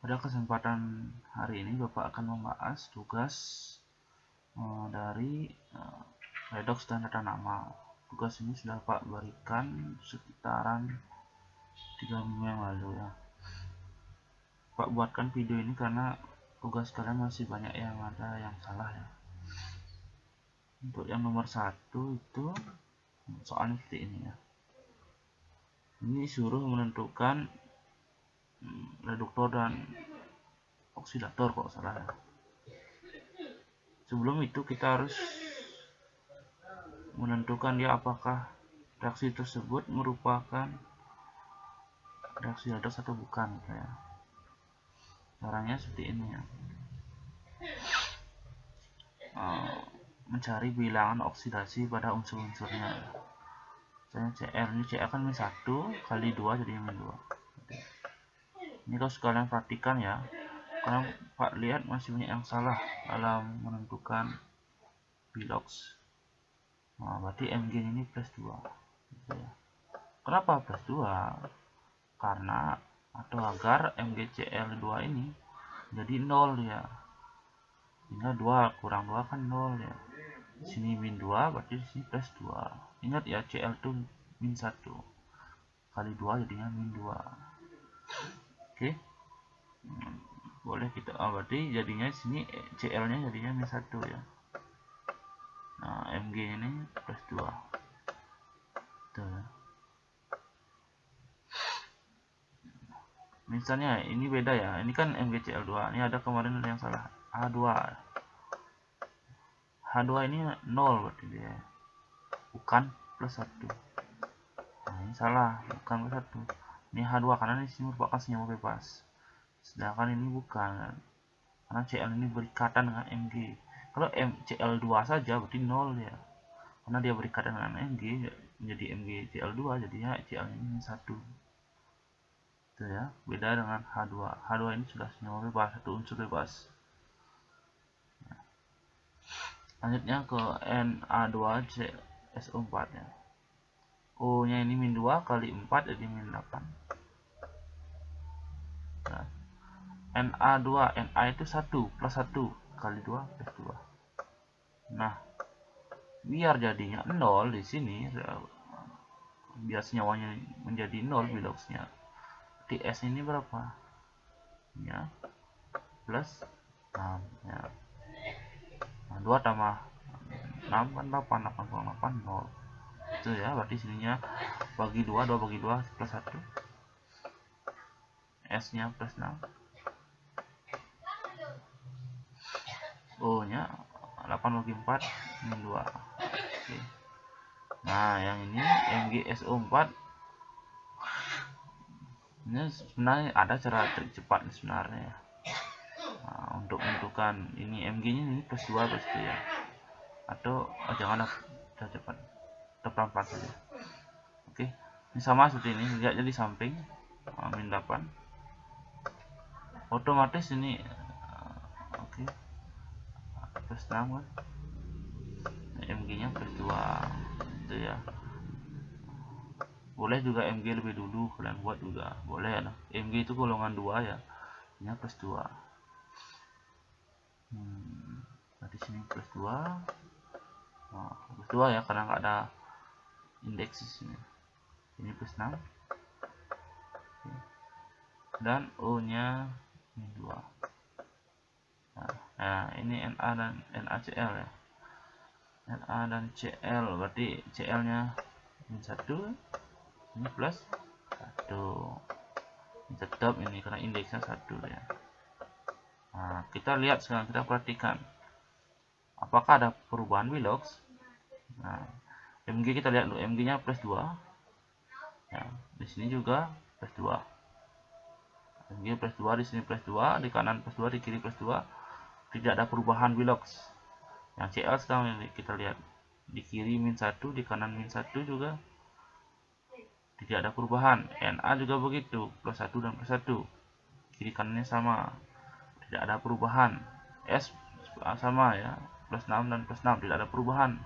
Pada kesempatan hari ini Bapak akan membahas tugas dari redox dan tata nama. Tugas ini sudah Pak berikan sekitaran 3 minggu yang lalu ya. Pak buatkan video ini karena tugas kalian masih banyak yang ada yang salah ya. Untuk yang nomor 1 itu soalnya seperti ini ya. Ini suruh menentukan reduktor dan oksidator kalau salah ya. Sebelum itu kita harus menentukan dia apakah reaksi tersebut merupakan reaksi redox atau bukan ya. Caranya seperti ini ya. Mencari bilangan oksidasi pada unsur-unsurnya. Misalnya Cl, ini Cl kan min 1 kali 2 jadi min 2. Ini kalau sekalian perhatikan ya, karena Pak lihat masih banyak yang salah dalam menentukan bilox. Nah, berarti Mg ini plus 2 gitu ya. Kenapa plus 2? Karena atau agar MgCl2 ini jadi 0 ya. Sehingga 2 kurang 2 kan 0 ya. Sini min 2 berarti sini plus 2. Ingat ya, Cl itu min 1 kali 2 jadinya min 2. Oke. Boleh kita berarti jadinya sini Cl nya jadinya min 1 ya. Nah, Mg ini plus 2 tuh ya. Misalnya ini beda ya, ini kan MgCl2, ini ada kemarin ada yang salah H2 ini 0 berarti dia bukan plus 1. Nah, ini salah, bukan plus 1. Ini H2 karena ini merupakan senyawa bebas, sedangkan ini bukan karena Cl ini berikatan dengan Mg. Kalau Cl2 saja berarti 0 ya, karena dia berikatan dengan Mg menjadi MgCl2 jadinya Cl ini 1 itu ya. Beda dengan H2. H2 ini sudah senyawa bebas, satu unsur bebas. Lanjutnya ke Na2CSO4 ya. O nya ini min 2 kali 4 jadi min 8. Nah, Na2, Na itu 1 plus 1 kali 2 plus 2. Nah, biar jadinya 0 di sini, biar senyawanya menjadi 0 biloxnya, di S ini berapa? Ya, plus 6 ya. Nah, 2 tambah 6 kan 8, 8,8 0 itu ya. Berarti sininya bagi 2 bagi 2 plus 1, S nya plus 6, O nya 8 bagi 4 min 2. Oke. Nah, yang ini MgSO4 ini sebenarnya ada cara trik cepat sebenarnya ya. Nah, untuk menentukan ini Mg nya ini plus 2 pasti ya, atau janganlah cepat, pelan-pelan saja. Oke, ini sama seperti ini, lihat jadi samping min 8 otomatis ini oke, plus 6 kan, Mg nya plus 2 itu ya. Boleh juga Mg lebih dulu kalian buat juga boleh ya. Mg itu golongan 2 ya, ini plus 2. Berarti sini plus 2. Nah, plus 2 ya karena nggak ada indeks di sini. Ini plus 6. Oke. Dan O nya min 2. Nah, ini Na dan NaCl ya. Na dan Cl berarti Cl nya min 1, ini plus 1. Ini tetap ini karena indeksnya 1 ya. Nah, kita lihat sekarang, kita perhatikan apakah ada perubahan bilox. Nah, Mg kita lihat dulu, Mg nya plus 2 ya, di sini juga plus 2. Mg plus 2, di sini plus 2, di kanan plus 2, di kiri plus 2. Tidak ada perubahan bilox. Yang Cl sekarang ini kita lihat, di kiri min 1, di kanan min 1 juga tidak ada perubahan. Na juga begitu, plus 1 dan plus 1, kiri kanannya sama, tidak ada perubahan. S sama ya, plus 6 dan plus 6, tidak ada perubahan.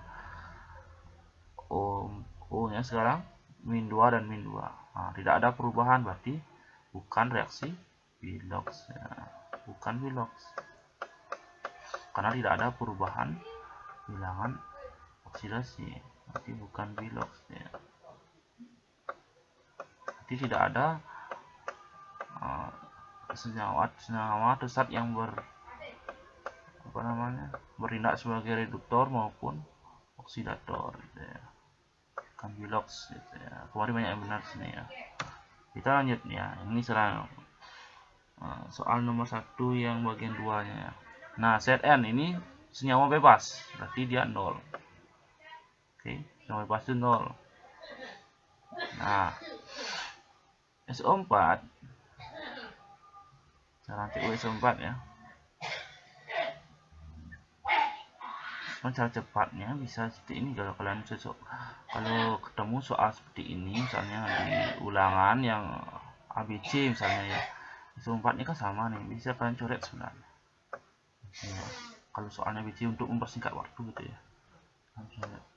O nya sekarang min 2 dan min 2. Nah, tidak ada perubahan berarti bukan reaksi Bilox ya, bukan Bilox karena tidak ada perubahan bilangan oksidasi, berarti bukan Bilox ya. Berarti tidak ada senyawa atau zat yang bertindak sebagai reduktor maupun oksidator gitu ya. Bukan Bilox gitu ya. Kemarin banyak yang benar sini ya. Kita lanjut ya. Ini serang soal nomor 1 yang bagian 2 nya ya. Nah, Zn ini senyawa bebas, berarti dia 0. Oke, senyawa bebas itu 0. Nah, SO4 cara CuSO4 ya. Cara cepatnya bisa seperti ini kalau kalian kalau ketemu soal seperti ini, misalnya di ulangan yang ABC misalnya ya, SO4 nya kan sama nih, bisa kalian coret sebenarnya ya, kalau soalnya ABC untuk mempersingkat waktu gitu ya.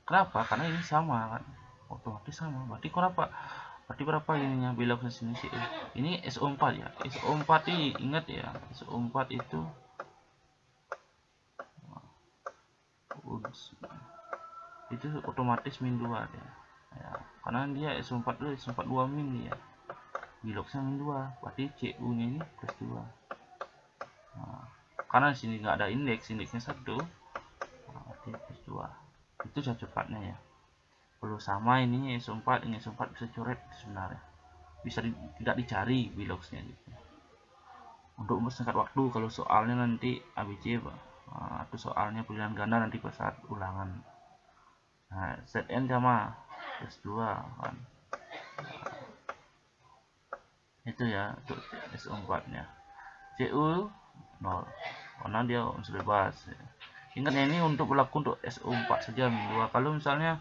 Kenapa? Karena ini sama kan, otomatis sama. Berarti berapa ininya belok ke sini sih? Ini SO4 ya. SO4 ini ingat ya, SO4 itu otomatis min 2 ya. Karena dia SO4 itu SO4 2 min ya. Biloxnya min 2, berarti Cu nya ini plus 2. Nah, karena di sini nggak ada indeksnya 1, berarti plus 2. Itu cara cepatnya ya. Kalau sama ini SO4 ini SO4 bisa coret sebenarnya. Bisa tidak dicari Biloxnya gitu. Untuk mempersingkat waktu kalau soalnya nanti ABC atau soalnya pilihan ganda nanti pas saat ulangan. Nah, Zn sama plus 2 kan. Itu ya untuk SO4 nya. Cu 0 karena dia unsur bebas ya. Ingat ya, ini untuk berlaku untuk SO4 saja min 2. Kalau misalnya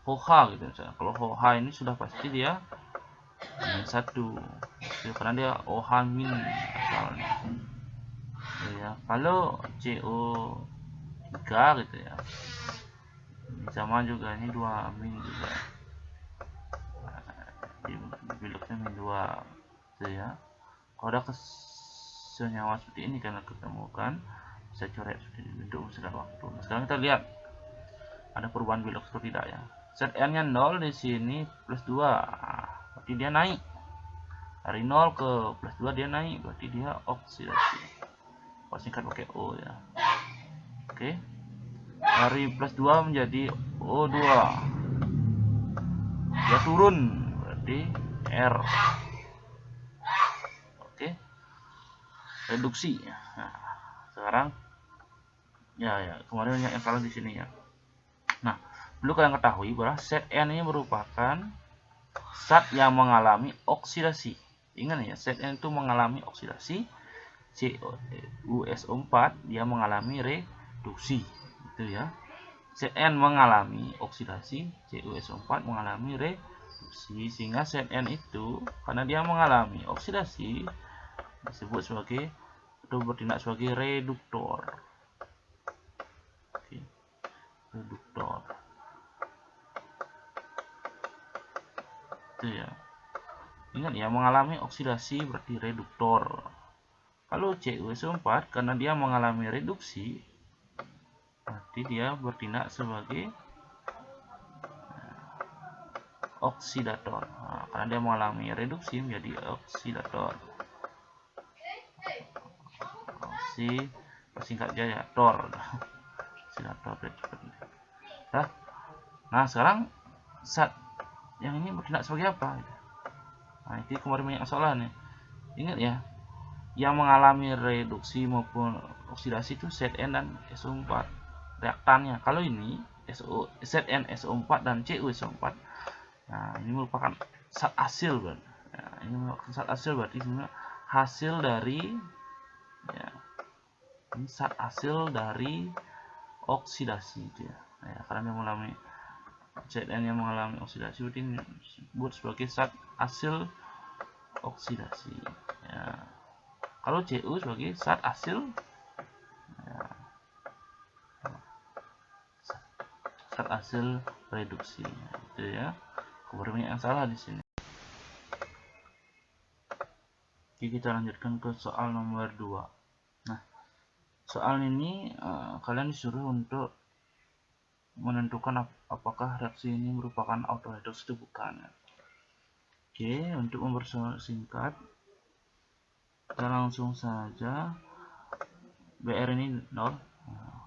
OH gitu misalnya. Kalau OH ini sudah pasti dia min 1 ya, karena dia OH min asalnya ya. Kalau CO3 gitu ya, sama juga ini 2 min juga, biloknya min 2 gitu ya. Kalau ada senyawa seperti ini karena ketemukan, bisa coret seperti ini untuk mempersingkat waktu. Nah, sekarang kita lihat ada perubahan bilox atau tidak ya. Zn nya 0 di sini plus 2, berarti dia naik dari 0 ke plus 2, dia naik, berarti dia oksidasi. Singkat pakai O ya. Oke, dari plus 2 menjadi O2, dia turun, berarti R. Oke, reduksi. Nah, sekarang ya kemarin banyak yang salah di sini ya. Nah, perlu kalian ketahui bahwa Zn ini merupakan zat yang mengalami oksidasi. Ingat ya, Zn itu mengalami oksidasi. CuSO4 dia mengalami reduksi gitu ya. Zn mengalami oksidasi, CuSO4 mengalami reduksi, sehingga Zn itu karena dia mengalami oksidasi disebut sebagai atau bertindak sebagai reduktor. Oke. Reduktor itu ya. Ingat ya, mengalami oksidasi berarti reduktor. Kalau CuSO4 karena dia mengalami reduksi, berarti dia bertindak sebagai oksidator. Nah, karena dia mengalami reduksi menjadi oksidator. Persingkat aja ya, tor. Oksidator. Nah, sekarang zat yang ini bertindak sebagai apa? Nah, itu kemarin banyak masalah nih. Ingat ya, yang mengalami reduksi maupun oksidasi itu Zn dan SO4 reaktannya. Kalau ini Zn SO4 dan CuSO4, nah ini merupakan zat hasil berarti. Nah, ini merupakan zat hasil berarti hasil dari ya, ini zat hasil dari oksidasi itu ya. Nah, karena dia mengalami Zn yang mengalami oksidasi berarti ini disebut sebagai zat hasil oksidasi ya. Kalau Cu sebagai zat hasil ya, zat hasil reduksi itu ya. Banyak yang salah di sini. Oke, kita lanjutkan ke soal nomor 2. Nah, soal ini kalian disuruh untuk menentukan apakah reaksi ini merupakan autoredox atau bukan. Oke, untuk mempersingkat, kita langsung saja BR ini 0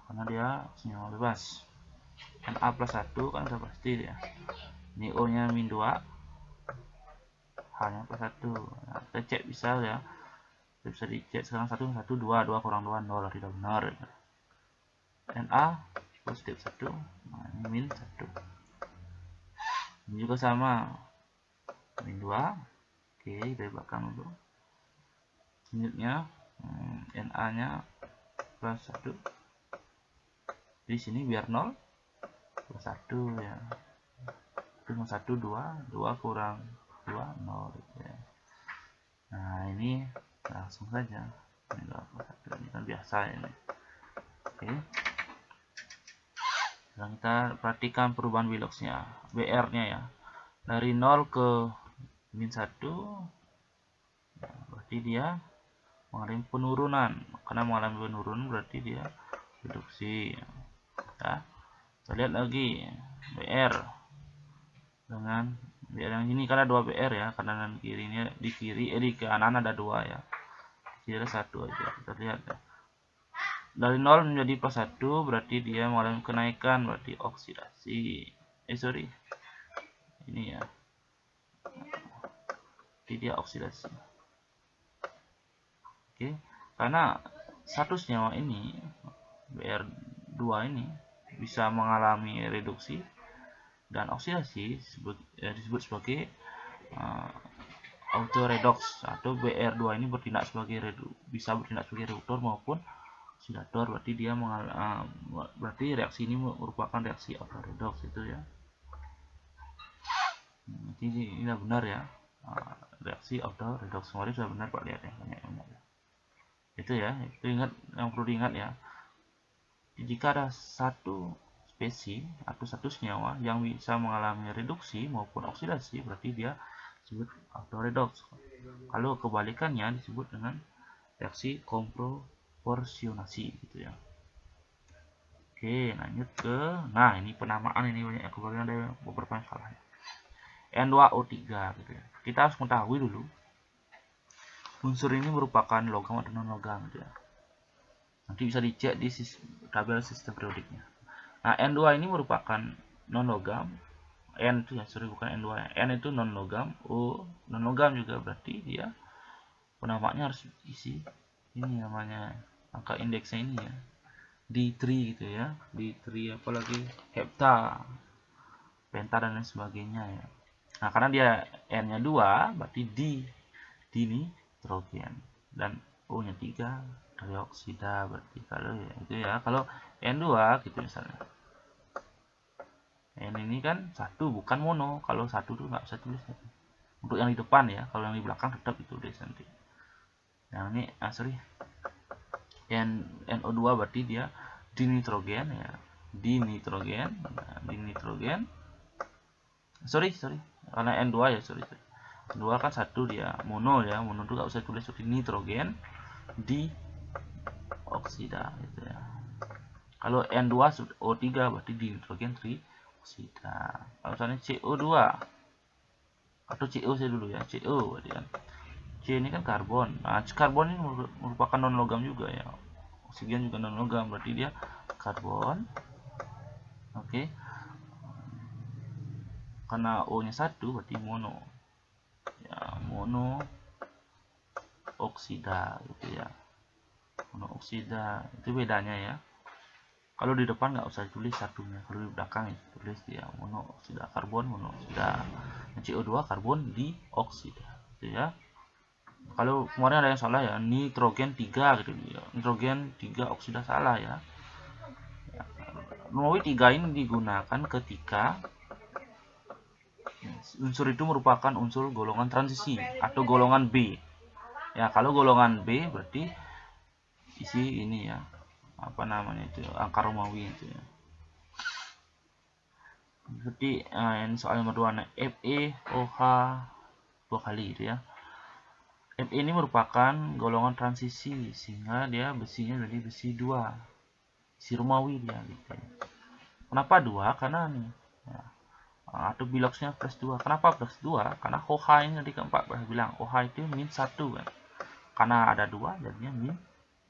karena dia senyawa bebas. Na plus 1 kan sudah pasti ya. Ini O nya min 2, H nya plus 1. Nah, kita cek bisa ya, kita bisa dicek sekarang 1 2 kurang 2 0, tidak benar. Na positif 1, nah ini min 1. Ini juga sama, min 2. Oke, dari belakang dulu. Selanjutnya Na nya plus 1. Di sini biar 0 plus 1 ya. Plus 1 2 kurang 2 0 gitu ya. Nah, ini langsung saja. Ini 2 plus 1 ini kan biasa ini. Oke. Sekarang kita perhatikan perubahan Willox-nya, BR-nya ya. Dari 0 ke min 1, ya, berarti dia mengalami penurunan. Karena mengalami penurunan berarti dia reduksi. Ya. Kita lihat lagi BR dengan BR yang ini, karena 2 BR ya, kanan dan kirinya di kanan ada 2 ya. Di kiri 1 aja. Kita lihat ya. Dari 0 menjadi plus 1 berarti dia mengalami kenaikan, berarti oksidasi. Ini ya. Jadi dia oksidasi. Oke, karena satu senyawa ini BR2 ini bisa mengalami reduksi dan oksidasi disebut sebagai autoredox, atau BR2 ini bisa bertindak sebagai reduktor maupun oksidator, berarti dia berarti reaksi ini merupakan reaksi autoredox itu ya. Ini sudah benar ya, reaksi autoredox. Kemarin sudah benar Pak, lihat ya, itu ya, itu yang perlu diingat ya. Jika ada satu spesies atau satu senyawa yang bisa mengalami reduksi maupun oksidasi, berarti dia disebut autoredox. Kalau kebalikannya disebut dengan reaksi komproporsionasi gitu ya. Oke, lanjut ke, nah ini penamaan, ini banyak yang kemudian ada beberapa yang salah ya. N2O3 gitu ya. Kita harus mengetahui dulu unsur ini merupakan logam atau non logam gitu ya. Nanti bisa dicek di tabel sistem periodiknya. Nah, N2 ini merupakan non logam. N itu ya, bukan N2 ya. N itu non logam, O non logam juga, berarti dia penamaannya harus isi ini namanya angka indeksnya ini ya. D3 gitu ya. D3 apalagi hepta, penta dan lain sebagainya ya. Nah, karena dia N-nya 2, berarti D nitrogen dan O-nya 3 dioksida, berarti kalau ya itu ya, kalau N2 gitu misalnya. N ini kan 1 bukan mono, kalau 1 tuh nggak usah tulis gitu. Untuk yang di depan ya, kalau yang di belakang tetap itu deh nanti. Yang ini NO2 berarti dia dinitrogen ya, dinitrogen. Sorry, karena N2 ya, sorry. N2 kan 1 dia mono ya, mono tuh nggak usah tulis seperti nitrogen di oksida gitu ya. Kalau N2 O3 berarti di nitrogen trioksida. Kalau misalnya CO2 atau CO saya dulu ya, CO berarti kan. C ini kan karbon. Nah, karbon ini merupakan non logam juga ya. Oksigen juga non logam, berarti dia karbon. Oke. Karena O-nya 1 berarti mono. Ya, mono oksida gitu ya. Mono oksida itu bedanya ya. Kalau di depan nggak usah tulis satunya, kalau di belakang itu tulis dia mono oksida karbon, mono oksida. CO2 karbon dioksida gitu ya. Kalau kemarin ada yang salah ya, nitrogen 3 gitu ya. Nitrogen 3 oksida, salah ya. Nomor 3 ini digunakan ketika unsur itu merupakan unsur golongan transisi atau golongan B. Ya, kalau golongan B berarti isi ini ya, apa namanya itu, angka Romawi itu ya. Seperti soal nomor 2, Fe OH 2 kali itu ya. Fe ini merupakan golongan transisi sehingga dia besinya jadi besi 2, besi Romawi dia gitu. Kenapa 2? Karena nih ya, atau biloxnya plus 2. Kenapa plus 2? Karena OH ini tadi keempat bilang OH itu min 1 kan. Karena ada 2 jadinya min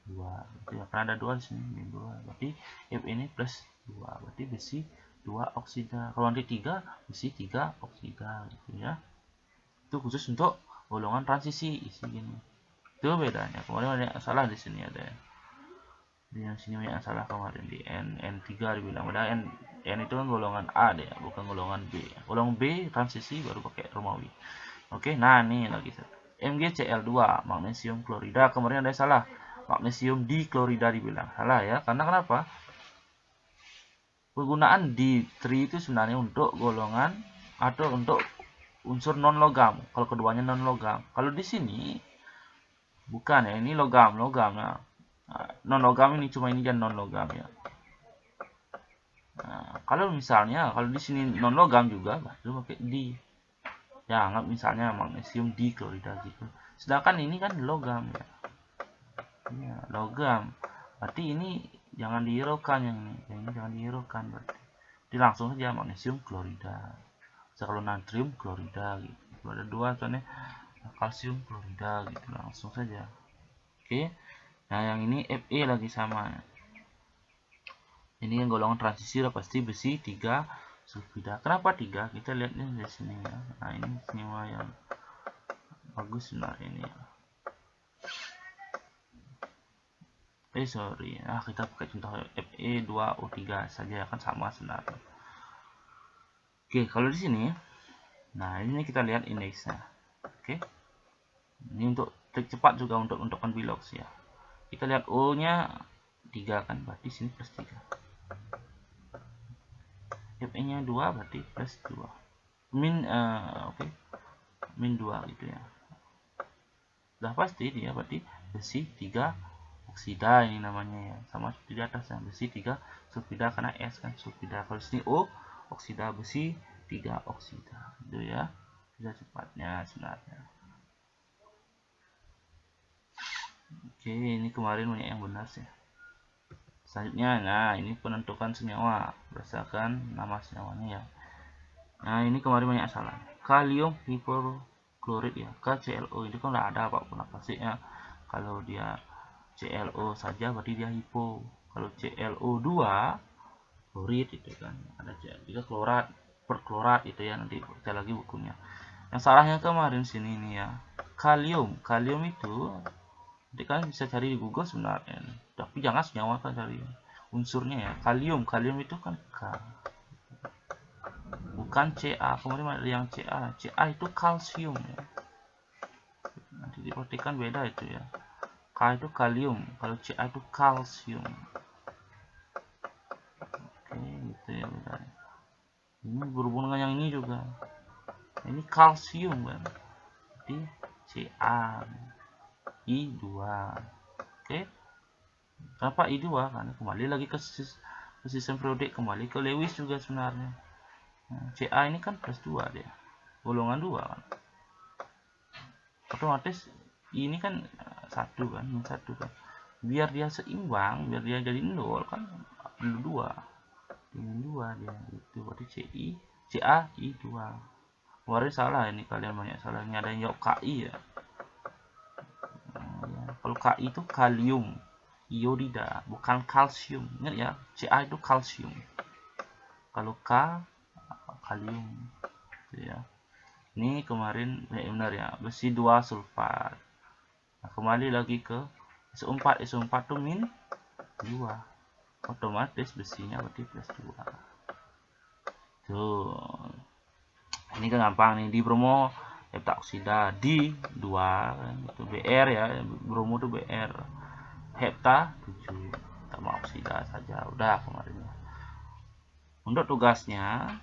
2 gitu ya. Karena ada 2 di sini min 2. Berarti Fe ini plus 2. Berarti besi 2 oksida. Kalau nanti 3 besi 3 oksida gitu ya. Itu khusus untuk golongan transisi isi gini. Itu bedanya. Kemarin ada yang salah di sini ada ya. Di yang sini banyak yang salah kemarin di N3 dibilang. Padahal N itu kan golongan A deh, bukan golongan B. Golongan B transisi baru pakai Romawi. Oke, nah ini lagi MgCl2 magnesium klorida. Kemarin ada yang salah. Magnesium diklorida dibilang. Salah ya. Karena kenapa? Penggunaan D3 itu sebenarnya untuk golongan atau untuk unsur non logam. Kalau keduanya non logam. Kalau di sini bukan ya, ini logam ya. Non logam ini cuma ini dan non logam ya. Nah, kalau misalnya kalau di sini non logam juga baru pakai di. Ya, anggap misalnya magnesium diklorida gitu. Sedangkan ini kan logam ya. Ya, logam. Berarti ini jangan dihiraukan yang ini jangan dihiraukan berarti. Jadi langsung saja magnesium klorida. Kalau natrium klorida gitu. Kalau ada 2 contohnya kalsium klorida gitu langsung saja. Oke. Nah, yang ini Fe lagi sama. Ini yang golongan transisi udah pasti besi 3 sulfida. Kenapa 3? Kita lihatnya di sini ya. Nah, ini senyawa yang bagus sebenarnya ini ya. Sorry. Nah, kita pakai contoh Fe2O3 saja kan sama sebenarnya. Oke, kalau di sini nah, ini kita lihat indeksnya. Oke. Ini untuk trik cepat juga untuk menentukan bilox ya. Kita lihat O-nya 3 kan, berarti sini plus 3. Fe-nya 2 berarti plus 2. Oke. Min 2 gitu ya. Sudah pasti dia berarti besi 3 oksida ini namanya ya. Sama seperti di atas ya, besi 3 sulfida karena S kan sulfida. Kalau sini O oksida besi 3 oksida. Itu ya. Bisa cepatnya sebenarnya. Oke, ini kemarin banyak yang benar sih. Selanjutnya, nah ini penentukan senyawa berdasarkan nama senyawanya ya. Nah ini kemarin banyak salah. Kalium hipoklorit ya, KClO ini kan nggak ada apapun apasnya. Kalau dia ClO saja berarti dia hipo. Kalau ClO2 klorit itu kan ada juga klorat perklorat itu ya, nanti baca lagi bukunya. Yang salahnya kemarin sini ini ya, kalium itu nanti kan bisa cari di Google sebenarnya, tapi jangan senyawa kan cari unsurnya ya. Kalium itu kan K, bukan Ca. Kemudian ada yang Ca itu kalsium ya, nanti diperhatikan beda itu ya. K itu kalium, kalau Ca itu kalsium. Oke gitu ya bedanya. Ini berhubungan dengan yang ini juga, ini kalsium kan, jadi Ca I2. Oke. Kenapa I2? Karena kembali lagi ke sistem periodik, kembali ke Lewis juga sebenarnya. Nah, Ca ini kan plus 2 dia. Golongan 2 kan. Otomatis ini kan 1 kan, min 1 kan. Biar dia seimbang, biar dia jadi 0 kan 2. Dengan 2 dia itu berarti Ca I2. Kemarin salah ini, kalian banyak salah. Ini ada yang jawab Ki ya. Kalau Ki itu kalium iodida, bukan kalsium. Ingat ya, Ca itu kalsium. Kalau K kalium. Gitu ya. Ini kemarin benar ya, besi 2 sulfat. Nah, kembali lagi ke SO4. SO4 itu min 2. Otomatis besinya berarti plus 2. Tuh. Ini kan gampang nih, di bromo heptaoksida di 2 kan, itu Br ya, bromo itu Br, hepta 7, tambah oksida saja udah kemarin ya. Untuk tugasnya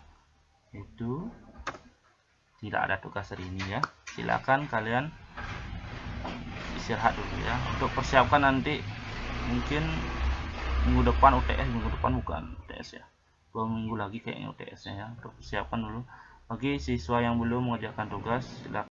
itu tidak ada tugas hari ini ya, silakan kalian istirahat dulu ya, untuk persiapkan nanti mungkin minggu depan UTS, minggu depan bukan UTS ya, 2 minggu lagi kayaknya UTS nya ya, untuk persiapkan dulu. Bagi siswa yang belum mengerjakan tugas, silakan